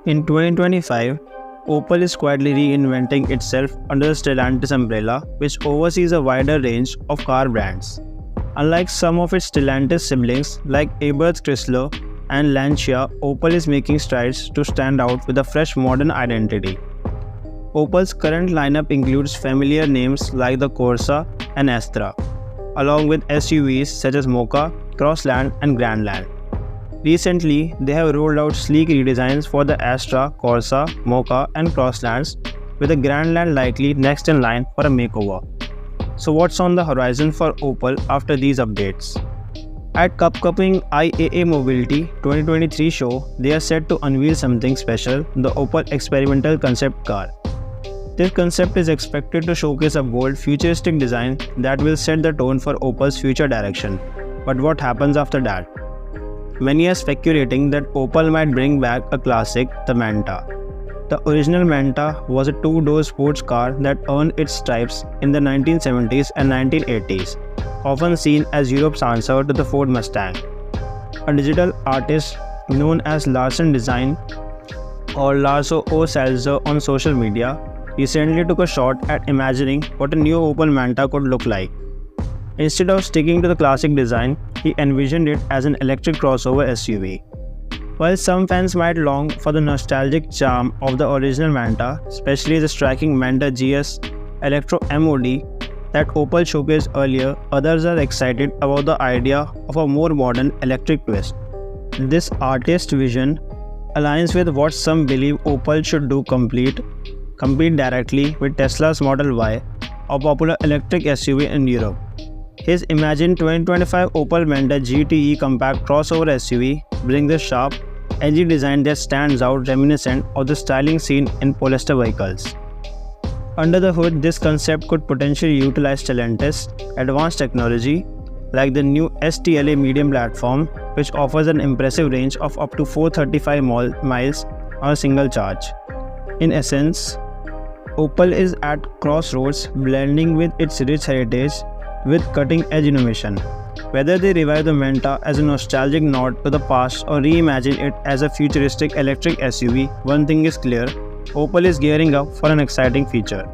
In 2025, Opel is quietly reinventing itself under the Stellantis umbrella, which oversees a wider range of car brands. Unlike some of its Stellantis siblings like Abarth, Chrysler, and Lancia, Opel is making strides to stand out with a fresh modern identity. Opel's current lineup includes familiar names like the Corsa and Astra, along with SUVs such as Mokka, Crossland, and Grandland. Recently, they have rolled out sleek redesigns for the Astra, Corsa, Mokka, and Crosslands, with the Grandland likely next in line for a makeover. So what's on the horizon for Opel after these updates? At upcoming IAA Mobility 2023 show, they are set to unveil something special, the Opel Experimental concept car. This concept is expected to showcase a bold, futuristic design that will set the tone for Opel's future direction. But what happens after that? Many are speculating that Opel might bring back a classic, the Manta. The original Manta was a two-door sports car that earned its stripes in the 1970s and 1980s, often seen as Europe's answer to the Ford Mustang. A digital artist known as Larsen Design or Larso O Salzer on social media recently took a shot at imagining what a new Opel Manta could look like. Instead of sticking to the classic design, he envisioned it as an electric crossover SUV. While some fans might long for the nostalgic charm of the original Manta, especially the striking Manta GS Electro MOD that Opel showcased earlier, others are excited about the idea of a more modern electric twist. This artist's vision aligns with what some believe Opel should do: compete directly with Tesla's Model Y, a popular electric SUV in Europe. His imagined 2025 Opel Manta GTE compact crossover SUV brings a sharp, edgy design that stands out, reminiscent of the styling seen in polyester vehicles. Under the hood, this concept could potentially utilize Stellantis' advanced technology like the new STLA medium platform, which offers an impressive range of up to 435 miles on a single charge. In essence, Opel is at crossroads, blending with its rich heritage with cutting-edge innovation. Whether they revive the Manta as a nostalgic nod to the past or reimagine it as a futuristic electric SUV, one thing is clear: Opel is gearing up for an exciting future.